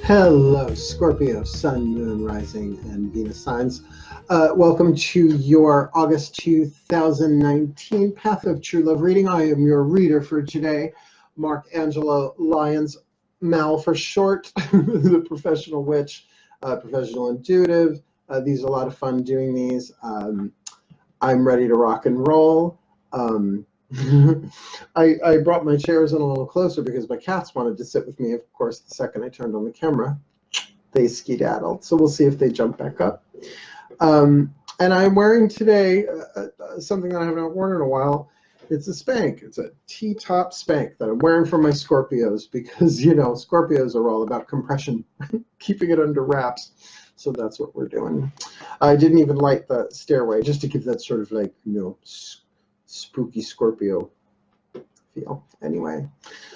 Hello, Scorpio, Sun, Moon, Rising, and Venus signs. Welcome to your August 2019 Path of True Love reading. I am your reader for today, Mark Angelo, Lyons, Mal for short, the professional witch, professional intuitive. These are a lot of fun doing these. I'm ready to rock and roll. I brought my chairs in a little closer because my cats wanted to sit with me. Of course, the second I turned on the camera, they skedaddled. So we'll see if they jump back up. And I'm wearing today something that I haven't worn in a while. It's a Spank. It's a T-top Spank that I'm wearing for my Scorpios because, you know, Scorpios are all about compression, keeping it under wraps. So that's what we're doing. I didn't even light the stairway just to give that sort of like, you know, spooky Scorpio feel. Anyway,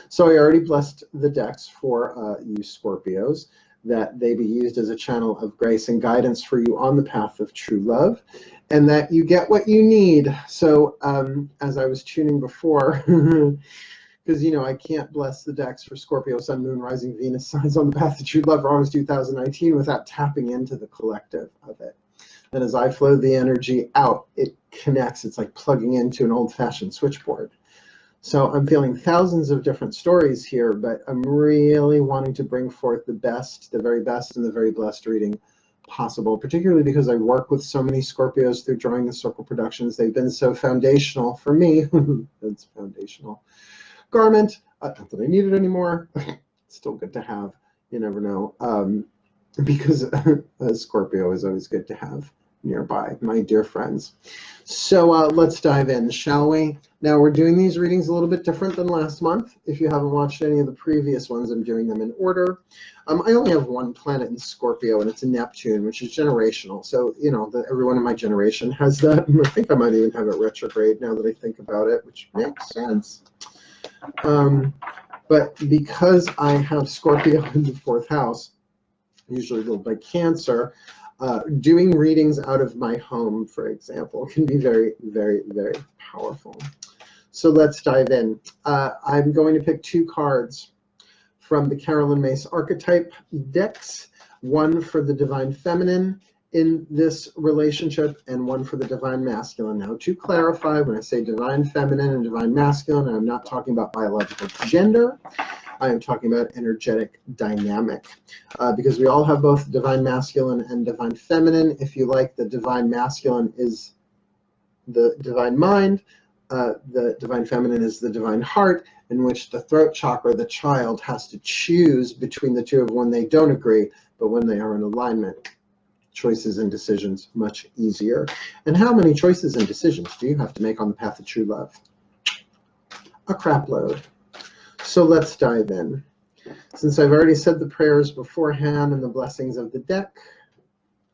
so I already blessed the decks for you Scorpios, that they be used as a channel of grace and guidance for you on the path of true love, and that you get what you need. So as I was tuning before, because, you know, I can't bless the decks for Scorpio, Sun, Moon, Rising, Venus signs on the path of true love for August 2019 without tapping into the collective of it. And as I flow the energy out, it connects. It's like plugging into an old-fashioned switchboard. So I'm feeling thousands of different stories here, but I'm really wanting to bring forth the best, the very best, and the very blessed reading possible, particularly because I work with so many Scorpios through Drawing the Circle Productions. They've been so foundational for me. It's foundational garment. Not that I need it anymore. It's still good to have. You never know. Because a Scorpio is always good to have nearby, my dear friends. So let's dive in, shall we? Now we're doing these readings a little bit different than last month. If you haven't watched any of the previous ones, I'm doing them in order. I only have one planet in Scorpio, and it's a Neptune, which is generational. So, you know, everyone in my generation has that. I think I might even have it retrograde now that I think about it, which makes sense. But because I have Scorpio in the 4th house, usually ruled by Cancer, doing readings out of my home, for example, can be very, very, very powerful. So let's dive in. I'm going to pick 2 cards from the Carolyn Mace archetype decks, one for the Divine Feminine in this relationship and one for the Divine Masculine. Now, to clarify, when I say Divine Feminine and Divine Masculine, I'm not talking about biological gender. I am talking about energetic dynamic, because we all have both Divine Masculine and Divine Feminine. If you like, the Divine Masculine is the Divine Mind. The Divine Feminine is the Divine Heart, in which the throat chakra, the child, has to choose between the two of when they don't agree, but when they are in alignment. Choices and decisions much easier. And how many choices and decisions do you have to make on the path of true love? A crap load. So let's dive in. Since I've already said the prayers beforehand and the blessings of the deck,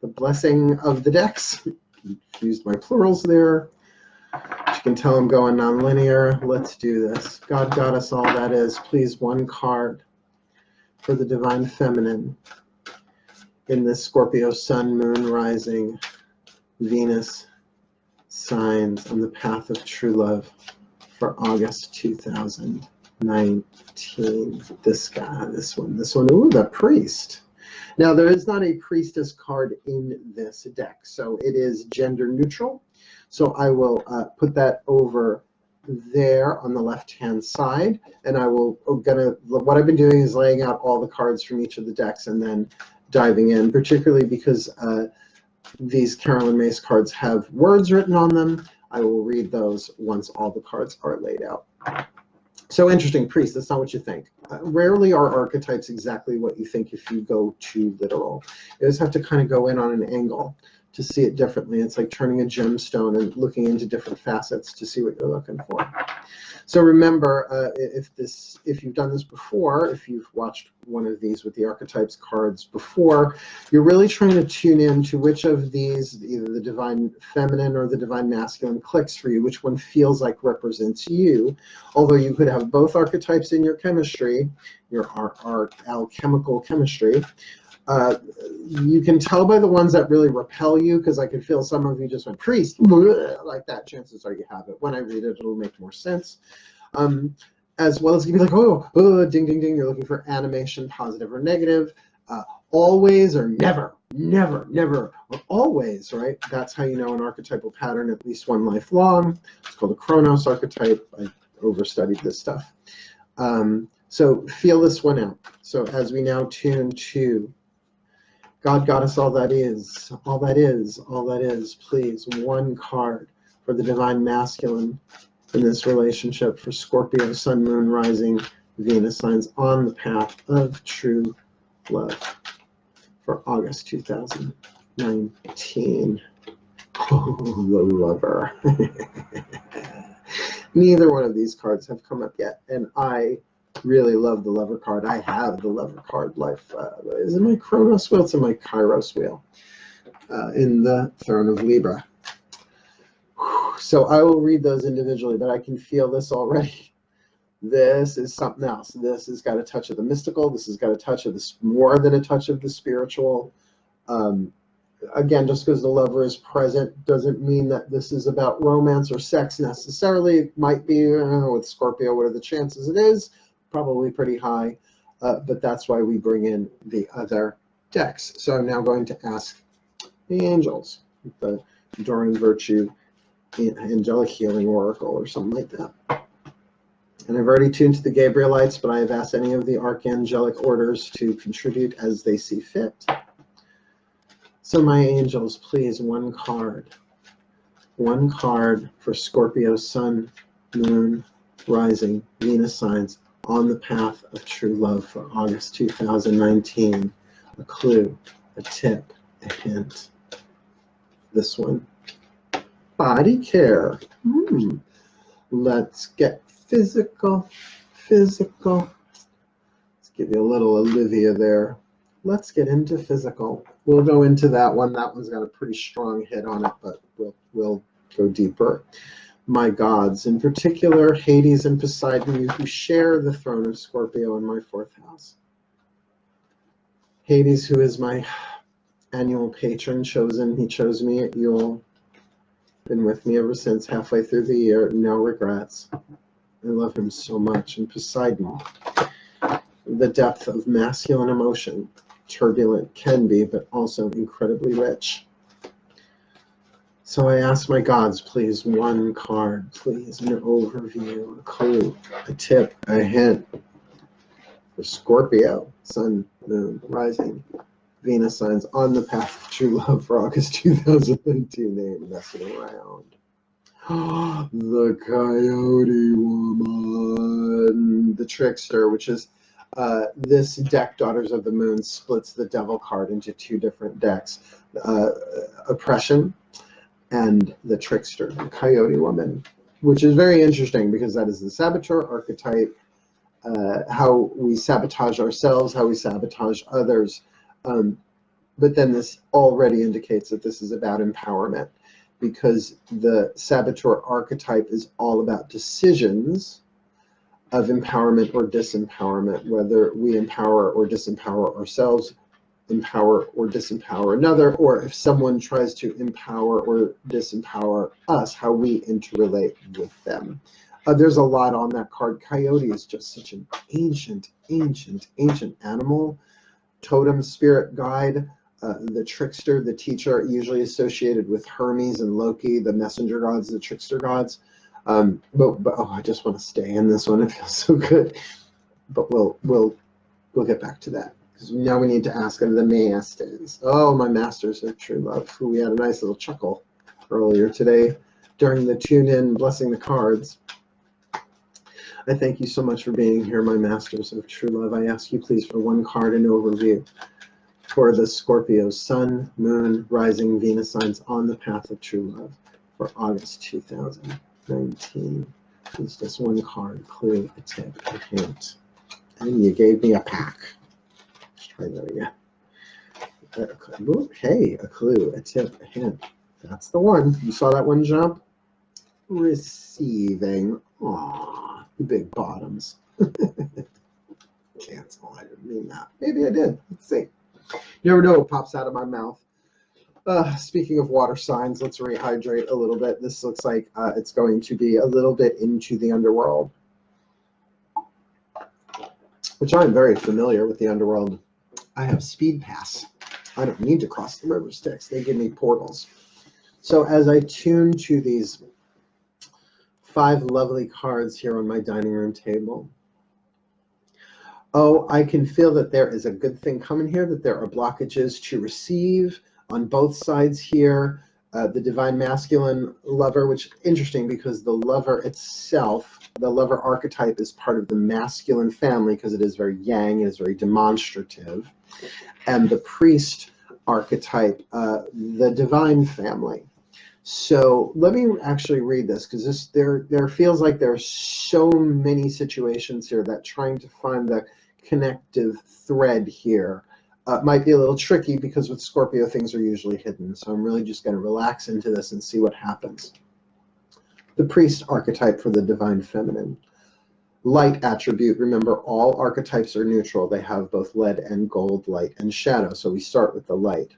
the blessing of the decks, used my plurals there. As you can tell, I'm going non-linear. Let's do this. God, Goddess, all that is, please, one card for the Divine Feminine in this Scorpio Sun, Moon, Rising, Venus signs on the path of true love for August 2019. This guy, this one. Ooh, the Priest. Now, there is not a Priestess card in this deck, so it is gender neutral. So I will put that over there on the left-hand side, and what I've been doing is laying out all the cards from each of the decks and then diving in, particularly because these Carolyn Mace cards have words written on them. I will read those once all the cards are laid out. So interesting, Priest, that's not what you think. Rarely are archetypes exactly what you think if you go too literal. You just have to kind of go in on an angle to see it differently. It's like turning a gemstone and looking into different facets to see what you're looking for. So remember, if you've done this before, if you've watched one of these with the archetypes cards before, you're really trying to tune in to which of these, either the Divine Feminine or the Divine Masculine, clicks for you, which one feels like represents you. Although you could have both archetypes in your chemistry, your alchemical chemistry. You can tell by the ones that really repel you, because I could feel some of you just went Priest like that. Chances are you have it. When I read it, it'll make more sense. As well as you can be like, oh, ding, ding, ding. You're looking for animation, positive or negative. Always or never, never, never, or always, right? That's how you know an archetypal pattern, at least one life long. It's called a Chronos archetype. I overstudied this stuff. So feel this one out. So as we now tune to God, Goddess, all that is, all that is, all that is, please, one card for the divine masculine in this relationship for Scorpio, Sun, Moon, Rising, Venus signs on the path of true love for August 2019. Oh, the lover. Neither one of these cards have come up yet, and I really love the lover card. I have the lover card life. Is it my Chronos wheel? It's in my Kairos wheel in the throne of Libra. So I will read those individually, but I can feel this already. This is something else. This has got a touch of the mystical. This has got a touch of this, more than a touch of the spiritual. Again, just because the lover is present doesn't mean that this is about romance or sex necessarily. It might be with Scorpio. What are the chances it is? Probably pretty high. But that's why we bring in the other decks. So I'm now going to ask the angels, the Enduring Virtue Angelic Healing Oracle or something like that. And I've already tuned to the Gabrielites, but I have asked any of the archangelic orders to contribute as they see fit. So my angels, please, one card for Scorpio, Sun, Moon, Rising, Venus signs on the path of true love for August 2019. A clue, a tip, a hint. This one. Body care. Let's get physical. Let's give you a little Olivia there. Let's get into physical. We'll go into that one. That one's got a pretty strong hit on it, but we'll go deeper. My gods, in particular, Hades and Poseidon, you who share the throne of Scorpio in my 4th house. Hades, who is my annual patron, chosen. He chose me at Yule. Been with me ever since, halfway through the year. No regrets. I love him so much. And Poseidon, the depth of masculine emotion. Turbulent can be, but also incredibly rich. So I ask my gods, please, one card, please, an overview, a clue, a tip, a hint for Scorpio, Sun, Moon, Rising, Venus signs on the path of true love for August 2019. They ain't messing around. The Coyote Woman, the Trickster, which is this deck, Daughters of the Moon, splits the Devil card into 2 different decks. Oppression and the Trickster, the Coyote Woman, which is very interesting because that is the saboteur archetype, how we sabotage ourselves, how we sabotage others. But then this already indicates that this is about empowerment, because the saboteur archetype is all about decisions of empowerment or disempowerment, whether we empower or disempower ourselves, empower or disempower another, or if someone tries to empower or disempower us, how we interrelate with them. There's a lot on that card. Coyote is just such an ancient animal, totem, spirit guide. The trickster, the teacher, usually associated with Hermes and Loki, the messenger gods, the trickster gods. But I just want to stay in this one. It feels so good. But we'll get back to that, because now we need to ask the masters. Oh, my masters of true love, who we had a nice little chuckle earlier today during the tune-in, blessing the cards. I thank you so much for being here, my masters of true love. I ask you, please, for one card and overview for the Scorpio, Sun, Moon, Rising, Venus signs on the path of true love for August 2019. Please, just one card, clue, a tip, a hint. And you gave me a pack. Let's try that again. Hey, a clue, a tip, a hint. That's the one. You saw that one jump? Receiving. Aww, you big bottoms. Cancel. I didn't mean that. Maybe I did. Let's see. You never know what pops out of my mouth. Speaking of water signs, let's rehydrate a little bit. This looks like it's going to be a little bit into the underworld, which I'm very familiar with the underworld. I have speed pass. I don't need to cross the river Styx. They give me portals. So as I tune to these 5 lovely cards here on my dining room table, oh, I can feel that there is a good thing coming here, that there are blockages to receive on both sides here. The divine masculine lover, which is interesting because the lover itself, the lover archetype, is part of the masculine family because it is very yang, it is very demonstrative. And the priest archetype, the divine family. So let me actually read this, because there feels like there are so many situations here that trying to find the connective thread here might be a little tricky, because with Scorpio things are usually hidden. So I'm really just going to relax into this and see what happens. The priest archetype for the divine feminine. Light attribute. Remember, all archetypes are neutral. They have both lead and gold, light and shadow. So we start with the light.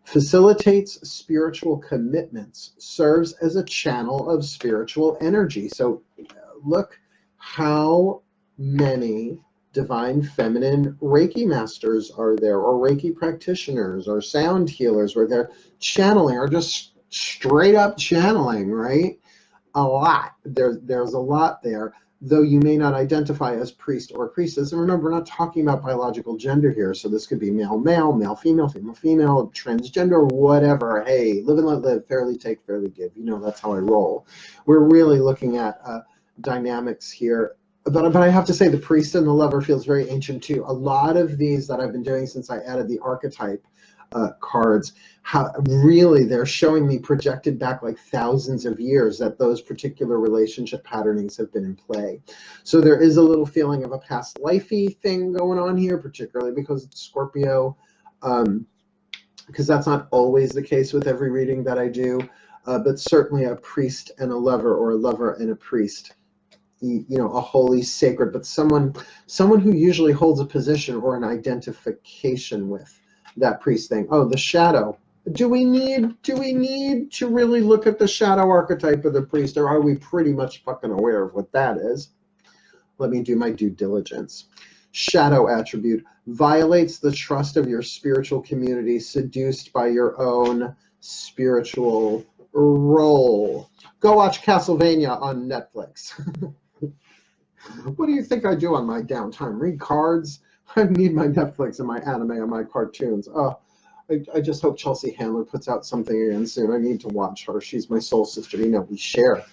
Facilitates spiritual commitments, serves as a channel of spiritual energy. So look how many divine feminine Reiki masters are there, or Reiki practitioners, or sound healers, where they're channeling, or just straight up channeling, right? A lot. There's a lot there, though you may not identify as priest or priestess. And remember, we're not talking about biological gender here, so this could be male, male, male, female, female, female, transgender, whatever. Hey, live and let live, fairly take, fairly give. You know, that's how I roll. We're really looking at dynamics here. But I have to say, the priest and the lover feels very ancient too. A lot of these that I've been doing since I added the archetype cards, how really they're showing me projected back like thousands of years that those particular relationship patternings have been in play. So there is a little feeling of a past lifey thing going on here, particularly because it's Scorpio, because that's not always the case with every reading that I do, but certainly a priest and a lover, or a lover and a priest. You know, a holy, sacred, but someone who usually holds a position or an identification with that priest thing. Oh, the shadow. Do we need to really look at the shadow archetype of the priest, or are we pretty much fucking aware of what that is? Let me do my due diligence. Shadow attribute. Violates the trust of your spiritual community, seduced by your own spiritual role. Go watch Castlevania on Netflix. What do you think I do on my downtime? Read cards? I need my Netflix and my anime and my cartoons. I just hope Chelsea Handler puts out something again soon. I need to watch her. She's my soul sister. You know, we share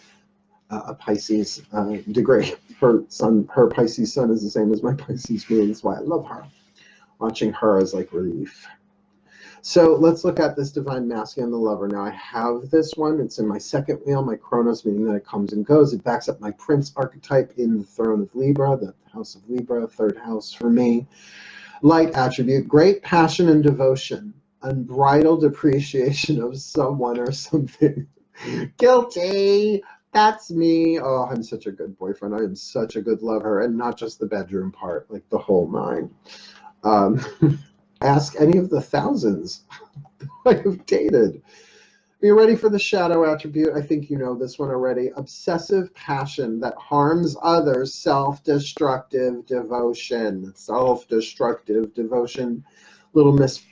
a Pisces degree. Her Pisces sun is the same as my Pisces moon. That's why I love her. Watching her is like relief. So let's look at this divine masculine, the lover. Now I have this one. It's in my second wheel, my Chronos, meaning that it comes and goes. It backs up my Prince archetype in the throne of Libra, the house of Libra, third house for me. Light attribute, great passion and devotion, unbridled appreciation of someone or something. Guilty. That's me. Oh, I'm such a good boyfriend. I am such a good lover, and not just the bedroom part, like the whole nine. Ask any of the thousands I have dated. Are you ready for the shadow attribute? I think you know this one already. Obsessive passion that harms others. Self-destructive devotion. Self-destructive devotion. Little Miss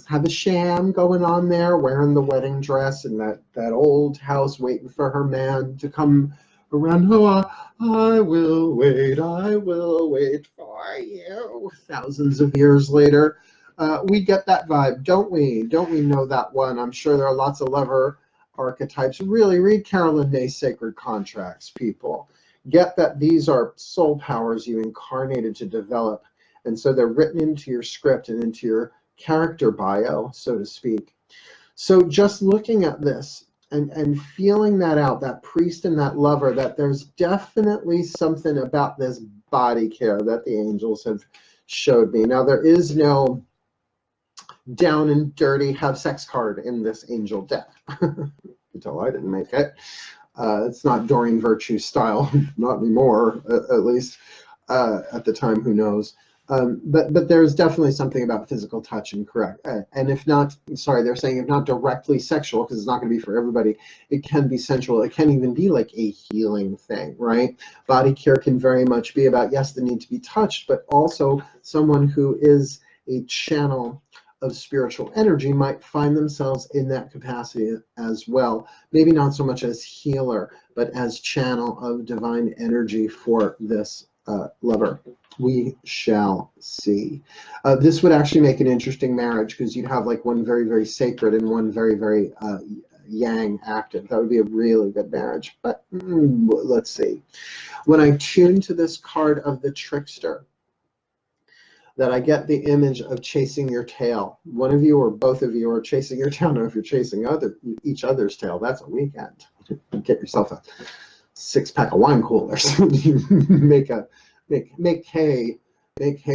Havisham going on there, wearing the wedding dress in that old house, waiting for her man to come around. Oh, I will wait for you. Thousands of years later. We get that vibe, don't we? Don't we know that one? I'm sure there are lots of lover archetypes. Really, read Carolyn Nay's Sacred Contracts, people. Get that these are soul powers you incarnated to develop. And so they're written into your script and into your character bio, so to speak. So just looking at this and feeling that out, that priest and that lover, that there's definitely something about this body care that the angels have showed me. Now, there is no down and dirty have sex card in this angel deck until I didn't make it. It's not Doreen Virtue style, not anymore, at least at the time, who knows. But there's definitely something about physical touch and correct. And if not, sorry, they're saying if not directly sexual, because it's not going to be for everybody, it can be sensual. It can even be like a healing thing, right? Body care can very much be about, yes, the need to be touched, but also someone who is a channel of spiritual energy might find themselves in that capacity as well. Maybe not so much as healer, but as channel of divine energy for this lover. We shall see. This would actually make an interesting marriage, because you'd have like one very, very sacred and one very, very yang active. That would be a really good marriage. But let's see. When I tune to this card of the trickster, that I get the image of chasing your tail. One of you or both of you are chasing your tail. Now, if you're chasing each other's tail, that's a weekend. Get yourself a 6-pack of wine coolers. make hay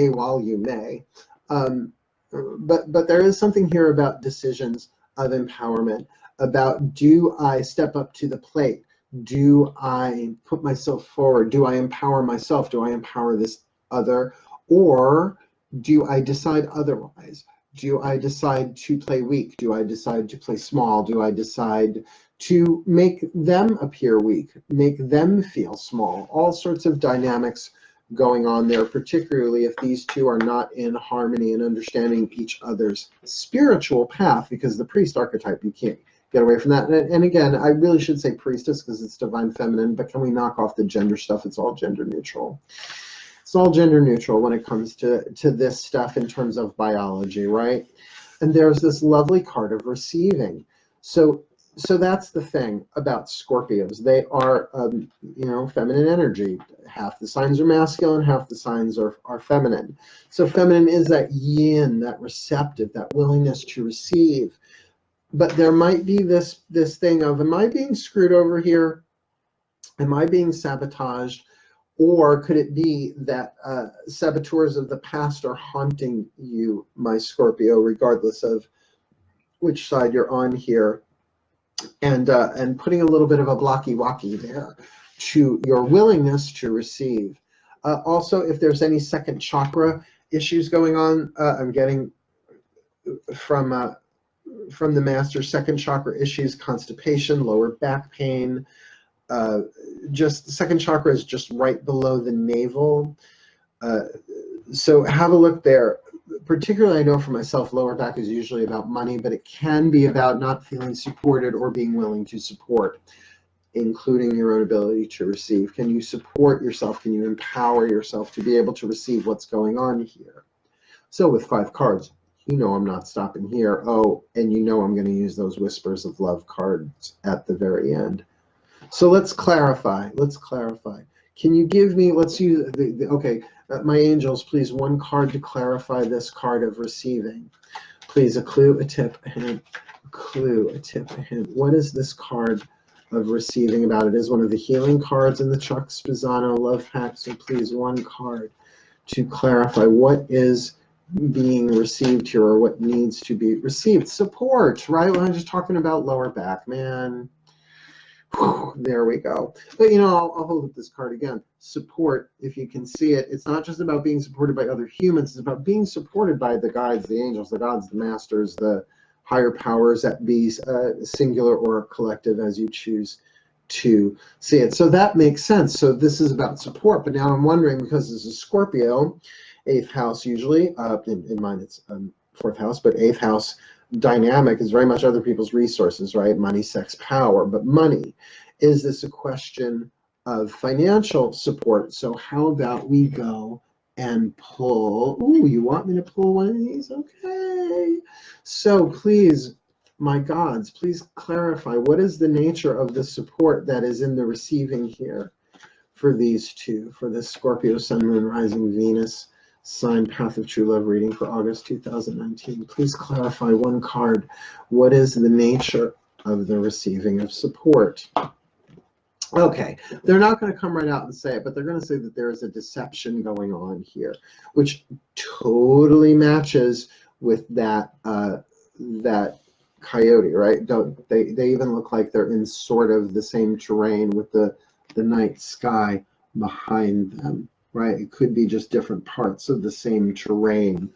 while you may. But there is something here about decisions of empowerment. About, do I step up to the plate? Do I put myself forward? Do I empower myself? Do I empower this other? Or do I decide otherwise? Do I decide to play weak? Do I decide to play small? Do I decide to make them appear weak, make them feel small? All sorts of dynamics going on there, particularly if these two are not in harmony and understanding each other's spiritual path, because the priest archetype, you can't get away from that. And again, I really should say priestess because it's divine feminine, but can we knock off the gender stuff? It's all gender neutral. It's all gender neutral when it comes to this stuff in terms of biology, right? And there's this lovely card of receiving. So that's the thing about Scorpios. They are, feminine energy. Half the signs are masculine, half the signs are feminine. So feminine is that yin, that receptive, that willingness to receive. But there might be this thing of, am I being screwed over here? Am I being sabotaged? Or could it be that saboteurs of the past are haunting you, my Scorpio, regardless of which side you're on here, and putting a little bit of a blocky-walkie there to your willingness to receive. Also, if there's any second chakra issues going on, I'm getting from the master, second chakra issues, constipation, lower back pain. Just the second chakra is just right below the navel. So have a look there. Particularly, I know for myself, lower back is usually about money, but it can be about not feeling supported or being willing to support, including your own ability to receive. Can you support yourself? Can you empower yourself to be able to receive what's going on here? So with 5 cards, I'm not stopping here. Oh, and I'm going to use those Whispers of Love cards at the very end. So let's clarify. Can you give me, let's use my angels, please, one card to clarify this card of receiving. Please, a clue, a tip, a hint. A clue, a tip, a hint. What is this card of receiving about? It is one of the healing cards in the Chuck Spezzano Love Pack. So please, one card to clarify what is being received here, or what needs to be received. Support, right? When I'm just talking about lower back, man. There we go. But I'll hold up this card again. Support, if you can see it, it's not just about being supported by other humans. It's about being supported by the guides, the angels, the gods, the masters, the higher powers that be, singular or collective, as you choose to see it. So that makes sense. So this is about support. But now I'm wondering, because this is Scorpio, 8th house usually, in mine it's 4th house, but 8th house dynamic is very much other people's resources, right? Money, sex, power. But money, is this a question of financial support? So how about we go and pull? Ooh, you want me to pull one of these? Okay. So please, my gods, please clarify, what is the nature of the support that is in the receiving here for these two, for this Scorpio Sun, Moon, Rising, Venus sign path of true love reading for August 2019. Please clarify one card. What is the nature of the receiving of support? Okay, they're not going to come right out and say it, but they're going to say that there is a deception going on here, which totally matches with that that coyote, right? They even look like they're in sort of the same terrain with the night sky behind them. Right, it could be just different parts of the same terrain.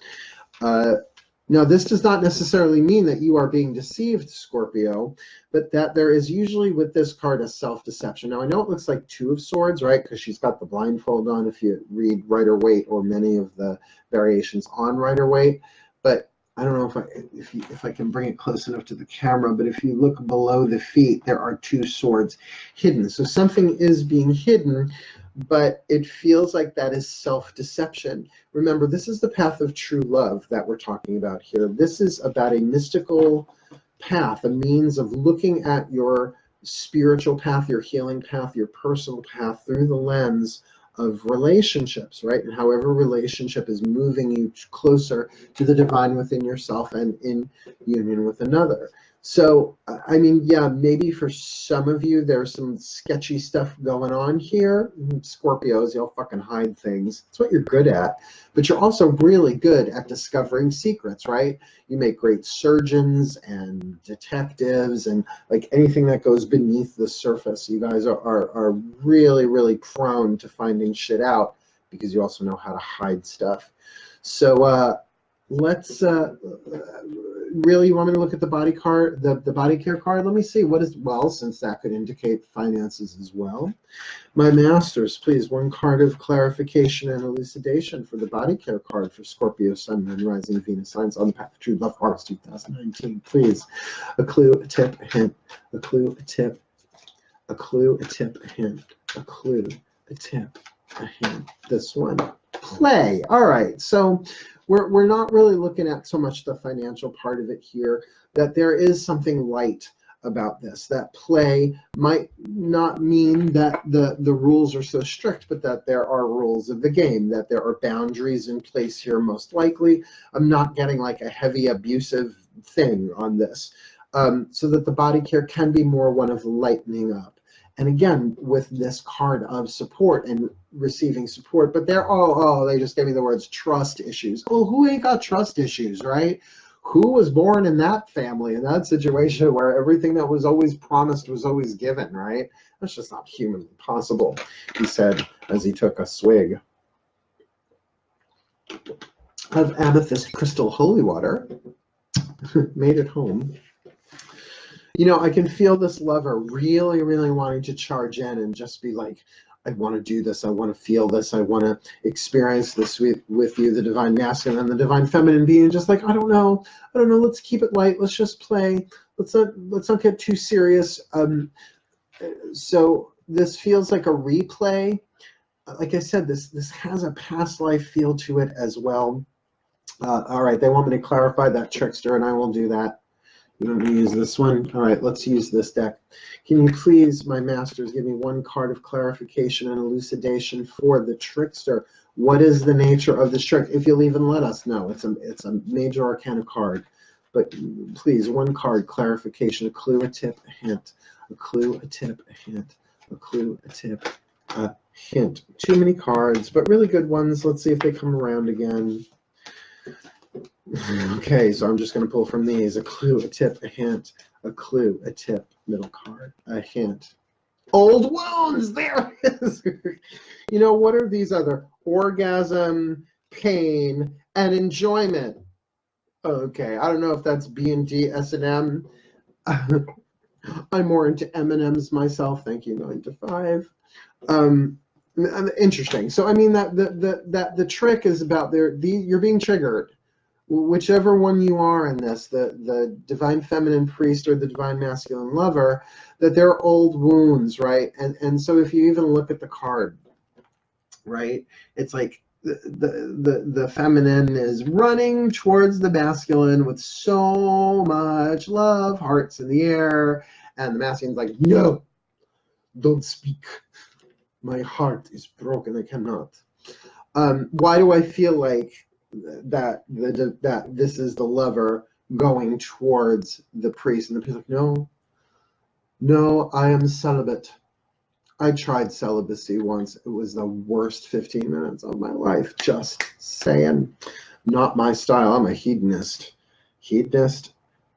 Now, this does not necessarily mean that you are being deceived, Scorpio, but that there is usually with this card a self-deception. Now, I know it looks like Two of Swords, right? Because she's got the blindfold on if you read Rider-Waite or many of the variations on Rider-Waite. But I don't know if I can bring it close enough to the camera, but if you look below the feet, there are two swords hidden. So something is being hidden, but it feels like that is self-deception. Remember, this is the path of true love that we're talking about here. This is about a mystical path, a means of looking at your spiritual path, your healing path, your personal path through the lens of relationships, right? And however relationship is moving you closer to the divine within yourself and in union with another. So, I mean, yeah, maybe for some of you, there's some sketchy stuff going on here. Scorpios, you'll fucking hide things. That's what you're good at. But you're also really good at discovering secrets, right? You make great surgeons and detectives and like anything that goes beneath the surface. You guys are really, really prone to finding shit out because you also know how to hide stuff. So, let's really, you want me to look at the body card, the body care card? Let me see what is, well, since that could indicate finances as well. My masters, please, one card of clarification and elucidation for the body care card for Scorpio Sun, Moon, Rising, Venus signs on the path of true love, August 2019. Please, a clue, a tip, a hint, a clue, a tip, a clue, a tip, a hint, a clue, a tip, a hint. This one. Play. All right. So we're not really looking at so much the financial part of it here, that there is something light about this, that play might not mean that the rules are so strict, but that there are rules of the game, that there are boundaries in place here most likely. I'm not getting like a heavy abusive thing on this, so that the body care can be more one of lightening up. And again, with this card of support and receiving support, but they're all, they just gave me the words trust issues. Oh, who ain't got trust issues, right? Who was born in that family, in that situation where everything that was always promised was always given, right? That's just not humanly possible, he said as he took a swig of amethyst crystal holy water, made it home. You know, I can feel this lover really, really wanting to charge in and just be like, I want to do this. I want to feel this. I want to experience this with you, the divine masculine and the divine feminine being just like, I don't know. Let's keep it light. Let's just play. Let's not get too serious. So this feels like a replay. Like I said, this has a past life feel to it as well. All right, they want me to clarify that, trickster, and I will do that. You don't use this one. All right, let's use this deck. Can you please, my masters, give me one card of clarification and elucidation for the trickster? What is the nature of this trick? If you'll even let us know. It's a major arcana card. But please, one card, clarification, a clue, a tip, a hint. A clue, a tip, a hint. A clue, a tip, a hint. Too many cards, but really good ones. Let's see if they come around again. Okay, so I'm just going to pull from these. A clue, a tip, a hint. A clue, a tip, middle card, a hint. Old wounds, there it is. You know, what are these other? Orgasm, pain, and enjoyment. Okay, I don't know if that's B&D, S&M. I'm more into M&Ms myself. Thank you, 9 to 5. Interesting. So, I mean, that the trick is about you're being triggered. Whichever one you are in this, the divine feminine priest or the divine masculine lover, that they're old wounds, right? And so if you even look at the card, right, it's like the feminine is running towards the masculine with so much love, hearts in the air, and the masculine's like, no, don't speak. My heart is broken. I cannot. Why do I feel like that this is the lover going towards the priest, and the priest like, no, I am celibate. I tried celibacy once. It was the worst 15 minutes of my life. Just saying. Not my style. I'm a hedonist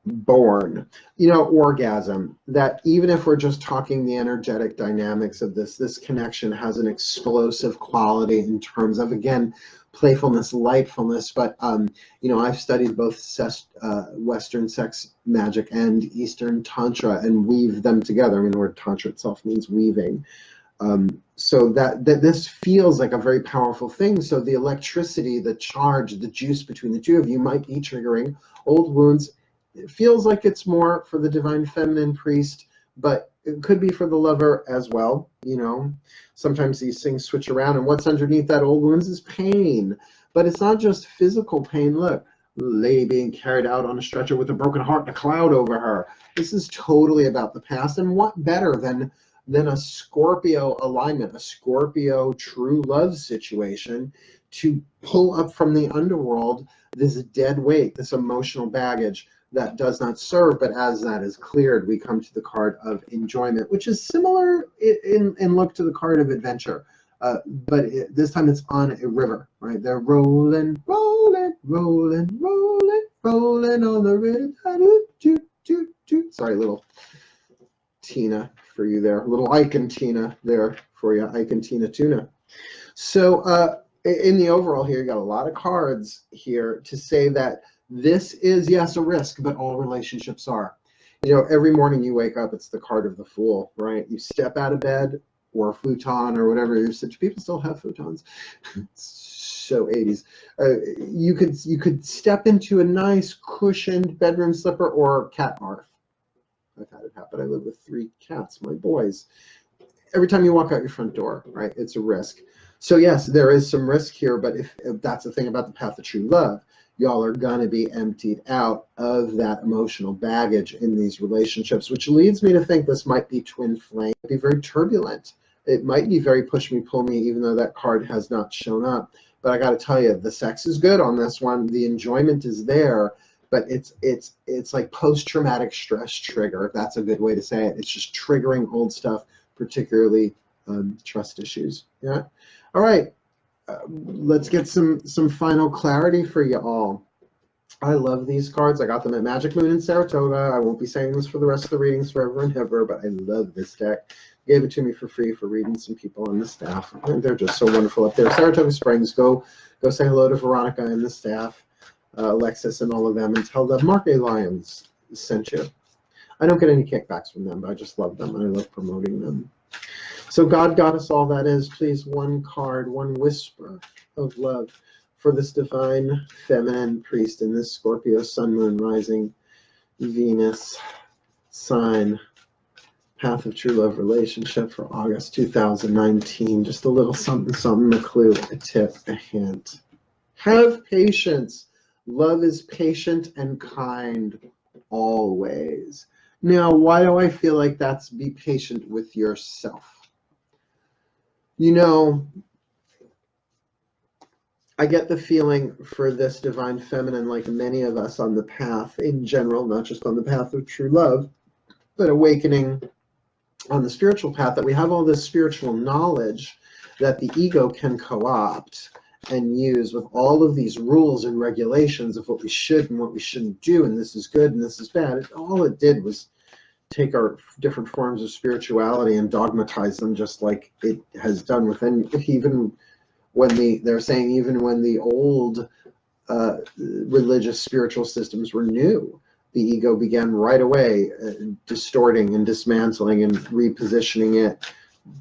born. You know, orgasm, that even if we're just talking the energetic dynamics of this connection has an explosive quality in terms of, again, playfulness, lightfulness. But you know, I've studied both Western sex magic and Eastern Tantra and weave them together. I mean, the word Tantra itself means weaving. So that this feels like a very powerful thing. So the electricity, the charge, the juice between the two of you might be triggering old wounds. It feels like it's more for the divine feminine priest, but it could be for the lover as well. You know, sometimes these things switch around, and what's underneath that old wounds is pain. But it's not just physical pain. Look, lady being carried out on a stretcher with a broken heart and a cloud over her. This is totally about the past. And what better than a Scorpio alignment, a Scorpio true love situation, to pull up from the underworld this dead weight, this emotional baggage that does not serve. But as that is cleared, we come to the card of enjoyment, which is similar in look to the card of adventure. But this time it's on a river, right? They're rolling, rolling, rolling, rolling, rolling on the river. Sorry, little Tina for you there, a little Ike and Tina there for you, Ike and Tina Tuna. So in the overall here, you got a lot of cards here to say that this is, yes, a risk, but all relationships are. You know, every morning you wake up, it's the card of the Fool, right? You step out of bed or a futon or whatever. People still have futons. So 80s. You could step into a nice cushioned bedroom slipper or cat barf. I've had it happen. I live with 3 cats, my boys. Every time you walk out your front door, right, it's a risk. So yes, there is some risk here, but if that's the thing about the path of true love, y'all are going to be emptied out of that emotional baggage in these relationships, which leads me to think this might be twin flame, be very turbulent. It might be very push me, pull me, even though that card has not shown up. But I got to tell you, the sex is good on this one. The enjoyment is there. But it's like post-traumatic stress trigger. That's a good way to say it. It's just triggering old stuff, particularly trust issues. Yeah. All right. Let's get some final clarity for you all. I love these cards. I got them at Magic Moon in Saratoga. I won't be saying this for the rest of the readings forever and ever, but I love this deck. Gave it to me for free for reading some people on the staff. And they're just so wonderful up there. Saratoga Springs. Go say hello to Veronica and the staff. Alexis and all of them, and tell them Mark A. Lyons sent you. I don't get any kickbacks from them, but I just love them. I love promoting them. So God, Goddess, all that is, please, one card, one whisper of love for this divine feminine priest in this Scorpio Sun, Moon, Rising, Venus sign, path of true love relationship for August 2019. Just a little something, something, a clue, a tip, a hint. Have patience. Love is patient and kind always. Now, why do I feel like that's be patient with yourself? You know, I get the feeling for this divine feminine, like many of us on the path in general, not just on the path of true love, but awakening on the spiritual path, that we have all this spiritual knowledge that the ego can co-opt and use with all of these rules and regulations of what we should and what we shouldn't do, and this is good and this is bad. All it did was take our different forms of spirituality and dogmatize them, just like it has done within, even when they're saying even when the old religious spiritual systems were new, the ego began right away distorting and dismantling and repositioning it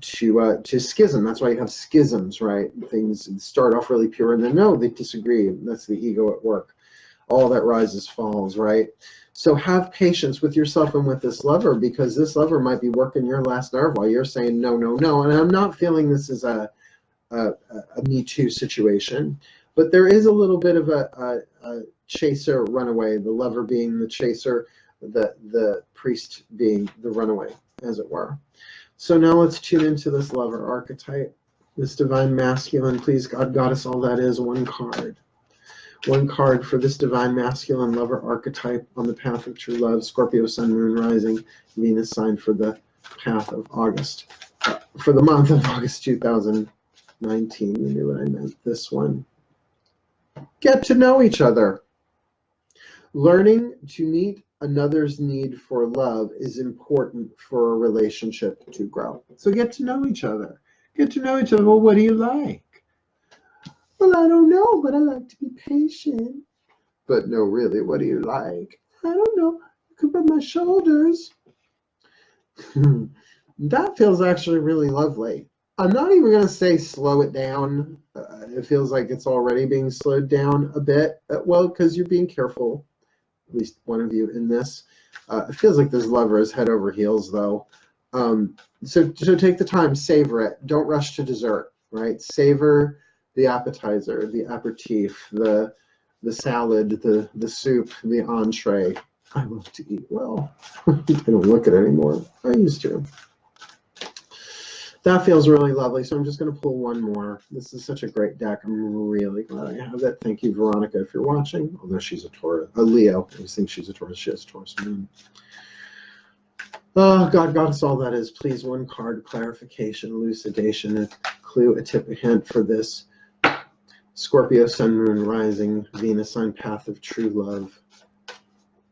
to schism. That's why you have schisms, right? Things start off really pure and then no, they disagree. That's the ego at work. All that rises falls, right? So have patience with yourself and with this lover, because this lover might be working your last nerve while you're saying no, no, no. And I'm not feeling this is a Me Too situation, but there is a little bit of a chaser runaway, the lover being the chaser, the priest being the runaway, as it were. So now let's tune into this lover archetype, this divine masculine. Please, God, Goddess, all that is, one card. One card for this divine masculine lover archetype on the path of true love, Scorpio Sun, Moon, Rising, Venus sign for the path of August, for the month of August 2019. You knew what I meant, this one. Get to know each other. Learning to meet another's need for love is important for a relationship to grow. So get to know each other. Get to know each other. Well, what do you like? Well, I don't know, but I like to be patient. But no, really, what do you like? I don't know. You could rub my shoulders. That feels actually really lovely. I'm not even going to say slow it down. It feels like it's already being slowed down a bit. Well, because you're being careful, at least one of you in this. It feels like this lover is head over heels, though. So take the time, savor it. Don't rush to dessert, right? Savor the appetizer, the aperitif, the salad, the soup, the entree. I love to eat well. I don't look at it anymore. I used to. That feels really lovely, so I'm just going to pull one more. This is such a great deck. I'm really glad I have it. Thank you, Veronica, if you're watching. Although she's a Taurus, a Leo. I think she's a Taurus. She has a Taurus moon. Oh, God, Goddess, all that is. Please, one card, clarification, elucidation, a clue, a tip, a hint for this Scorpio, Sun, Moon, Rising, Venus sign, path of true love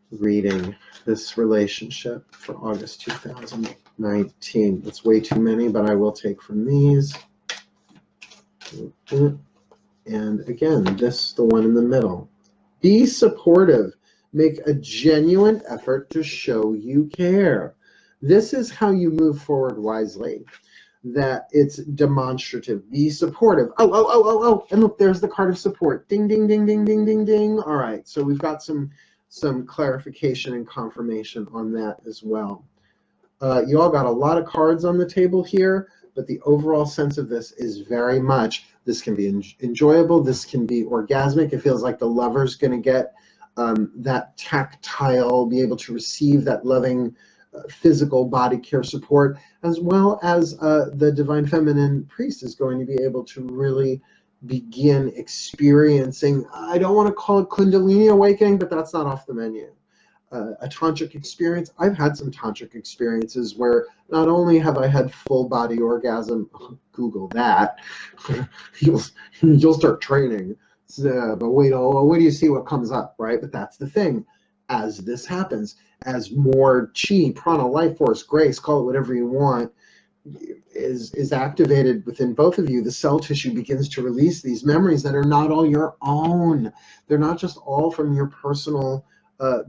reading. This relationship for August 2019. It's way too many, but I will take from these. And again, this, the one in the middle. Be supportive. Make a genuine effort to show you care. This is how you move forward wisely. That it's demonstrative. Be supportive. Oh. And look, there's the card of support. Ding, ding, ding, ding, ding, ding, ding. All right, so we've got some clarification and confirmation on that as well. You all got a lot of cards on the table here, but the overall sense of this is very much, this can be enjoyable, this can be orgasmic. It feels like the lover's going to get that tactile, be able to receive that loving physical body care support, as well as the divine feminine priest is going to be able to really begin experiencing, I don't want to call it Kundalini awakening, but that's not off the menu. A tantric experience. I've had some tantric experiences where not only have I had full body orgasm, Google that, you'll start training. But wait do you see what comes up, right? But that's the thing. As this happens, as more chi, prana, life force, grace, call it whatever you want, is activated within both of you, the cell tissue begins to release these memories that are not all your own. They're not just all from your personal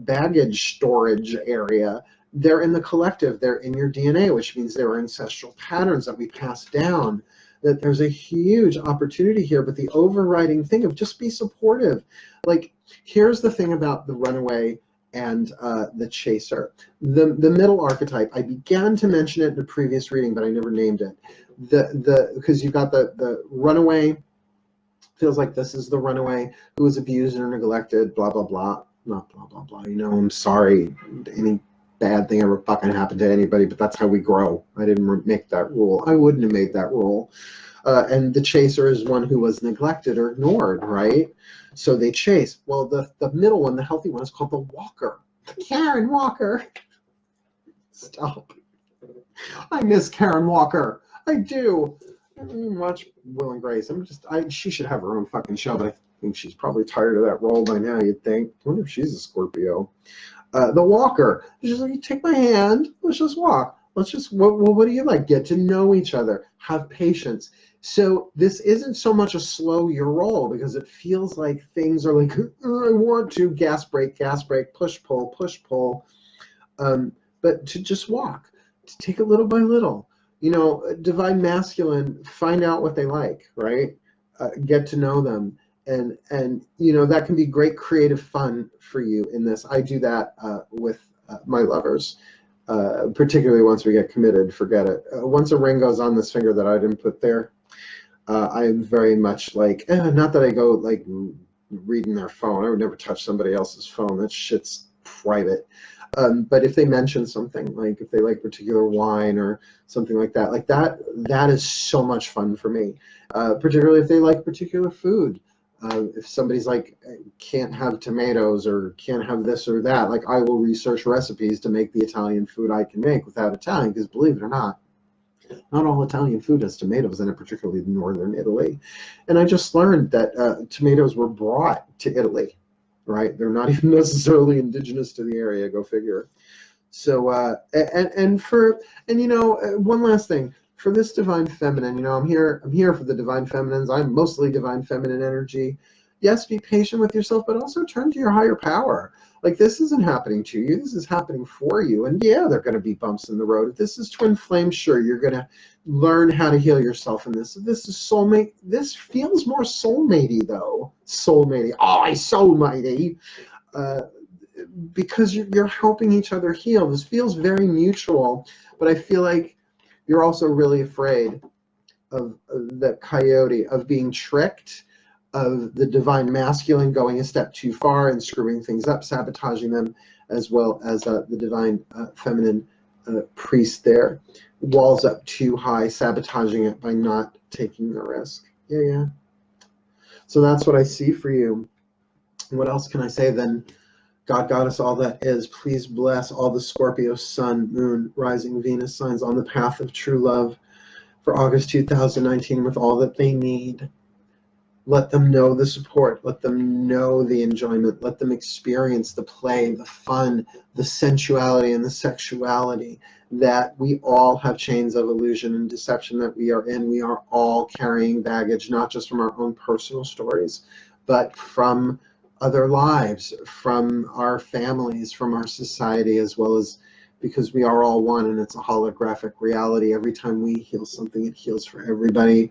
baggage storage area. They're in the collective. They're in your DNA, which means there are ancestral patterns that we pass down. That there's a huge opportunity here, but the overriding thing of just be supportive. Like, here's the thing about the runaway and the chaser. The middle archetype, I began to mention it in a previous reading, but I never named it. Because you've got the runaway, feels like this is the runaway who was abused or neglected, blah, blah, blah. Not blah, blah, blah. You know, I'm sorry any bad thing ever fucking happened to anybody, but that's how we grow. I didn't make that rule. I wouldn't have made that rule. And the chaser is one who was neglected or ignored, right? So they chase. Well, the middle one, the healthy one, is called the walker. Karen Walker. Stop. I miss Karen Walker. I do. I mean, watch Will and Grace. She should have her own fucking show, but I think she's probably tired of that role by now, you'd think. I wonder if she's a Scorpio. The walker. She's like, take my hand. Let's just walk. Let's just, what do you like? Get to know each other. Have patience. So this isn't so much a slow your roll, because it feels like things are like, I want to, gas brake, push, pull. But to just walk, to take it little by little. You know, divine masculine, find out what they like, right? Get to know them. And you know, that can be great creative fun for you in this. I do that with my lovers, particularly once we get committed. Forget it. Once a ring goes on this finger that I didn't put there, I am very much like, not that I go like reading their phone. I would never touch somebody else's phone. That shit's private. But if they mention something, like if they like particular wine or something like that is so much fun for me. Particularly if they like particular food. If somebody's like, can't have tomatoes or can't have this or that, like I will research recipes to make the Italian food I can make without Italian, because believe it or not all Italian food has tomatoes in it, particularly northern Italy. And I just learned that tomatoes were brought to Italy, right? They're not even necessarily indigenous to the area, go figure. So, and you know, one last thing. for this divine feminine, you know, I'm here for the divine feminines. I'm mostly divine feminine energy. Yes, be patient with yourself, but also turn to your higher power. Like, this isn't happening to you. This is happening for you. And yeah, there are going to be bumps in the road. If this is twin flame, sure, you're going to learn how to heal yourself in this. If this is soulmate, this feels more soulmatey, though. Soulmatey. Oh, I soulmatey. Because you're helping each other heal. This feels very mutual, but I feel like you're also really afraid of the coyote, of being tricked, of the divine masculine going a step too far and screwing things up, sabotaging them, as well as the divine feminine priest there. Walls up too high, sabotaging it by not taking the risk. Yeah. So that's what I see for you. What else can I say then? God, Goddess, all that is, please bless all the Scorpio Sun, Moon, Rising, Venus signs on the path of true love for August 2019 with all that they need. Let them know the support. Let them know the enjoyment. Let them experience the play, the fun, the sensuality, and the sexuality that we all have chains of illusion and deception that we are in. We are all carrying baggage, not just from our own personal stories, but from other lives, from our families, from our society, as well as because we are all one and it's a holographic reality. Every time we heal something, it heals for everybody.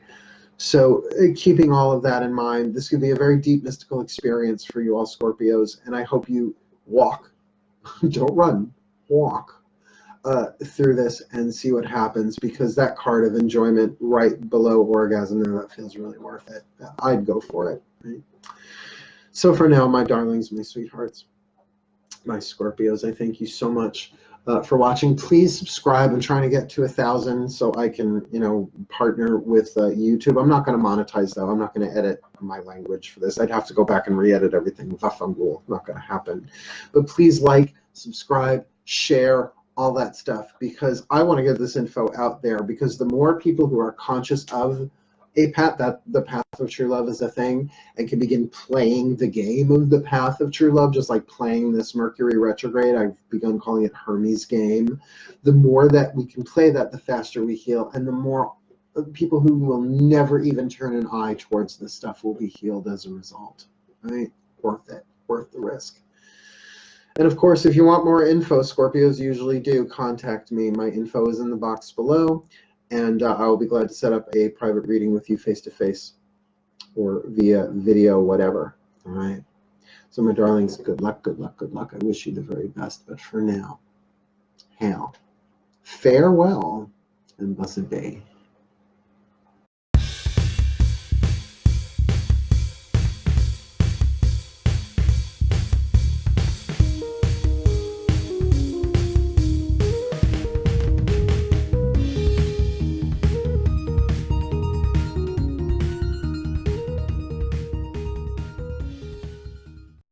So keeping all of that in mind, this could be a very deep mystical experience for you all Scorpios, and I hope you walk, don't run, walk through this and see what happens, because that card of enjoyment right below orgasm there, that feels really worth it. I'd go for it. Right? So for now, my darlings, my sweethearts, my Scorpios, I thank you so much for watching. Please subscribe. I'm trying to get to 1,000 so I can, you know, partner with YouTube. I'm not going to monetize though. I'm not going to edit my language for this. I'd have to go back and re-edit everything. Not going to happen. But please like, subscribe, share, all that stuff, because I want to get this info out there, because the more people who are conscious of a path, that the path of true love is a thing, and can begin playing the game of the path of true love, just like playing this Mercury retrograde. I've begun calling it Hermes game. The more that we can play that, the faster we heal, and the more people who will never even turn an eye towards this stuff will be healed as a result. Right? Worth it. Worth the risk. And of course, if you want more info, Scorpios usually do, contact me. My info is in the box below. And I will be glad to set up a private reading with you face-to-face or via video, whatever. All right. So my darlings, good luck, good luck, good luck. I wish you the very best. But for now, hail, farewell, and blessed day.